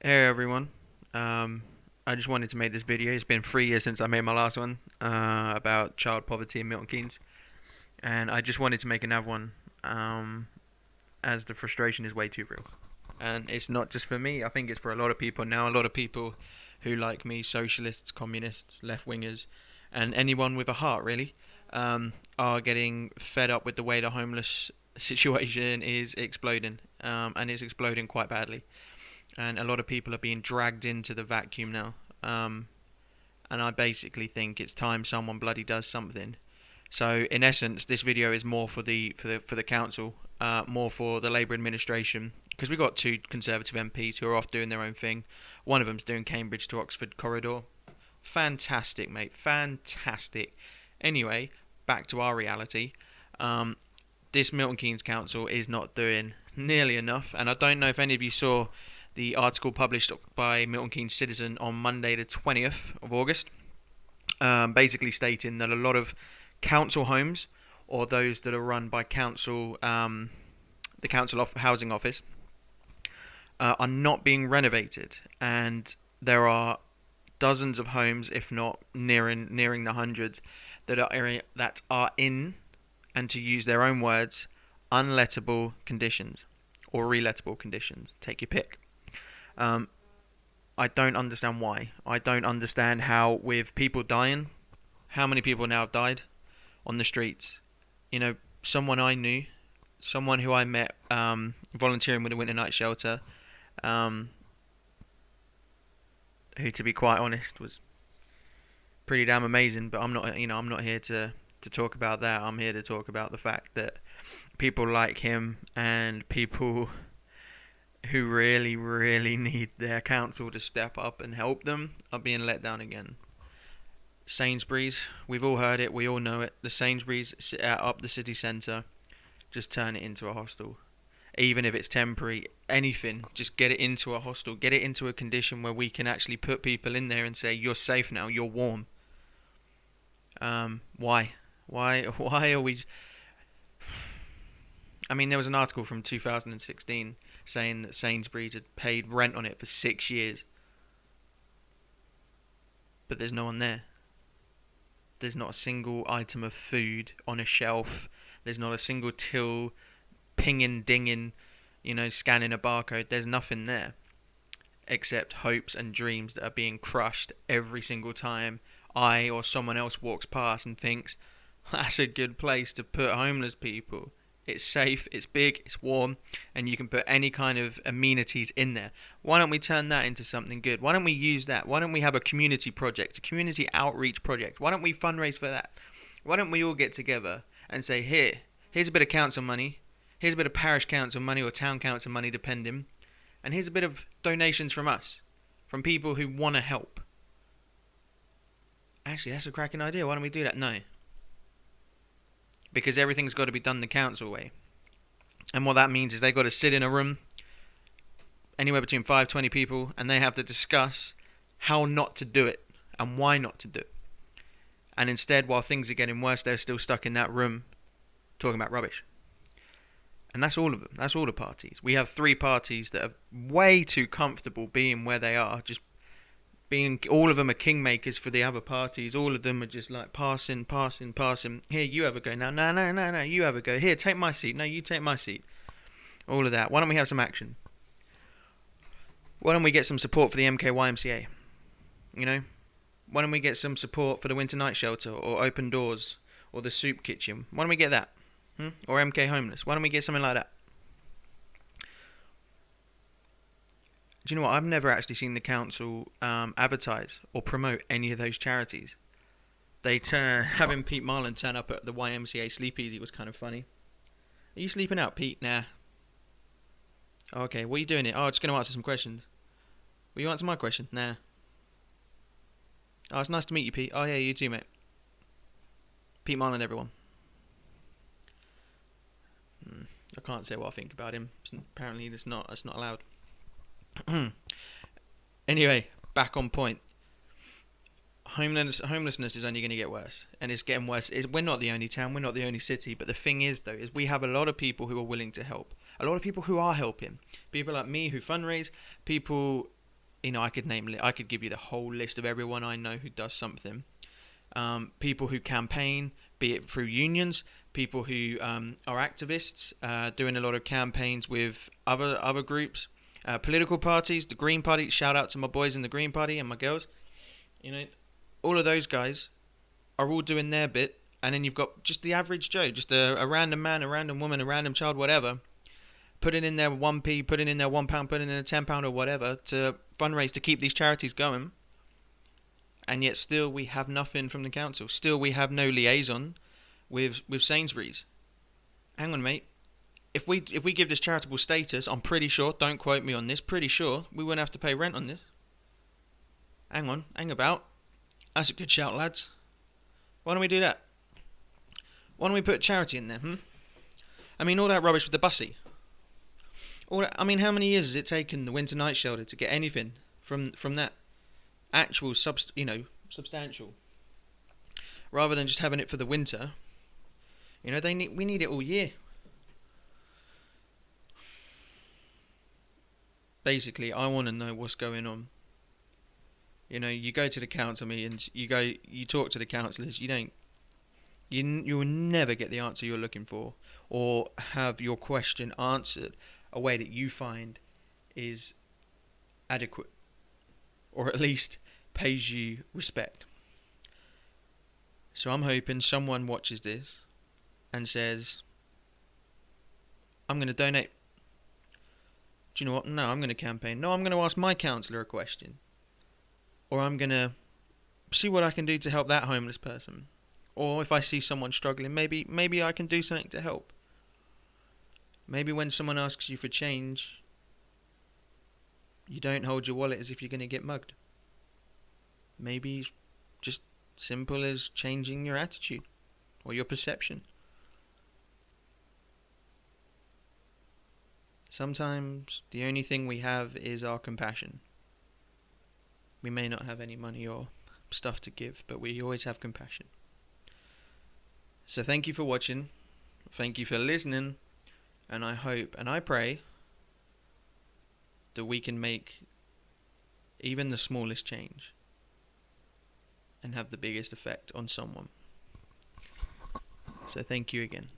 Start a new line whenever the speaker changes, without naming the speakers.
Hey everyone. Um, I just wanted to make this video. It's been 3 years since I made my last one about child poverty in Milton Keynes, and I just wanted to make another one as the frustration is way too real. And it's not just for me. I think it's for a lot of people now. A lot of people who, like me, socialists, communists, left wingers, and anyone with a heart really, are getting fed up with the way the homeless situation is exploding, and it's exploding quite badly, and a lot of people are being dragged into the vacuum now. And I basically think it's time someone bloody does something. So in essence, this video is more for the council, more for the Labour administration, because we've got two Conservative MPs who are off doing their own thing. One of them's doing Cambridge to Oxford corridor. Fantastic, mate. Fantastic. Anyway, back to our reality. Um, this Milton Keynes Council is not doing nearly enough, and I don't know if any of you saw the article published by Milton Keynes Citizen on Monday, the 20th of August, basically stating that a lot of council homes, or those that are run by council, the council housing office, are not being renovated, and there are dozens of homes, if not nearing the hundreds, that are in, and to use their own words, unlettable conditions or relettable conditions. Take your pick. Um, I don't understand why. I don't understand how, with people dying, how many people now have died on the streets. You know, someone I knew, someone who I met volunteering with the winter night shelter, um, who, to be quite honest, was pretty damn amazing. But I'm not here to talk about that. I'm here to talk about the fact that people like him and people who really, really need their council to step up and help them are being let down again. Sainsbury's, we've all heard it, we all know it. The Sainsbury's up the city centre, just turn it into a hostel. Even if it's temporary, anything, just get it into a hostel. Get it into a condition where we can actually put people in there and say, you're safe now, you're warm. Why? Why are we... I mean, there was an article from 2016 saying that Sainsbury's had paid rent on it for 6 years, but there's no one there. There's not a single item of food on a shelf. There's not a single till pinging, dinging, scanning a barcode. There's nothing there except hopes and dreams that are being crushed every single time I or someone else walks past and thinks, that's a good place to put homeless people. It's safe, it's big, it's warm, and you can put any kind of amenities in there. Why don't we turn that into something good? Why don't we use that? Why don't we have a community project, a community outreach project? Why don't we fundraise for that? Why don't we all get together and say, here's a bit of council money, here's a bit of parish council money or town council money, depending, and here's a bit of donations from us, from people who want to help. Actually, that's a cracking idea. Why don't we do that? No, because everything's got to be done the council way. And what that means is they've got to sit in a room, anywhere between 5 to 20 people, and they have to discuss how not to do it and why not to do it. And instead, while things are getting worse, they're still stuck in that room talking about rubbish. And that's all of them. That's all the parties. We have three parties that are way too comfortable being where they are, just being, all of them are kingmakers for the other parties. All of them are just like passing, passing, passing. Here, you have a go. Now, no, no, no, no, you have a go. Here, take my seat. No, you take my seat. All of that. Why don't we have some action? Why don't we get some support for the MKYMCA? You know? Why don't we get some support for the winter night shelter or open doors or the soup kitchen? Why don't we get that? Or MK homeless? Why don't we get something like that? Do you know what? I've never actually seen the council advertise or promote any of those charities. Having Pete Marlin turn up at the YMCA Sleepeasy was kind of funny. Are you sleeping out, Pete? Nah. Oh, okay, what are you doing here? Oh, just going to answer some questions. Will you answer my question? Nah. Oh, it's nice to meet you, Pete. Oh, yeah, you too, mate. Pete Marlin, everyone. I can't say what I think about him. Apparently, it's not allowed. Anyway, back on point. Homelessness is only going to get worse, and it's getting worse. We're not the only town, we're not the only city, but the thing is, though, is we have a lot of people who are willing to help. A lot of people who are helping. People like me who fundraise, people I could give you the whole list of everyone I know who does something. People who campaign, be it through unions, people who are activists, doing a lot of campaigns with other groups, political parties, the Green Party. Shout out to my boys in the Green Party and my girls. You know, all of those guys are all doing their bit, and then you've got just the average Joe, just a random man, a random woman, a random child, whatever, putting in their 1p, putting in their £1, putting in a £10 or whatever to fundraise to keep these charities going. And yet still we have nothing from the council. Still we have no liaison with Sainsbury's. Hang on, mate. If we give this charitable status, I'm pretty sure, don't quote me on this, pretty sure we wouldn't have to pay rent on this. Hang about. That's a good shout, lads. Why don't we do that? Why don't we put charity in there, I mean, all that rubbish with the bussy. I mean, how many years has it taken the winter night shelter to get anything from that actual substantial, rather than just having it for the winter? We need it all year. Basically, I want to know what's going on. You go to the council meetings, you talk to the councillors, you will never get the answer you're looking for, or have your question answered a way that you find is adequate, or at least pays you respect. So I'm hoping someone watches this and says, I'm going to donate. Do you know what? No, I'm going to campaign. No, I'm going to ask my councillor a question. Or I'm going to see what I can do to help that homeless person. Or if I see someone struggling, maybe I can do something to help. Maybe when someone asks you for change, you don't hold your wallet as if you're going to get mugged. Maybe just simple as changing your attitude or your perception. Sometimes the only thing we have is our compassion. We may not have any money or stuff to give, but we always have compassion. So thank you for watching. Thank you for listening. And I hope and I pray that we can make even the smallest change and have the biggest effect on someone. So thank you again.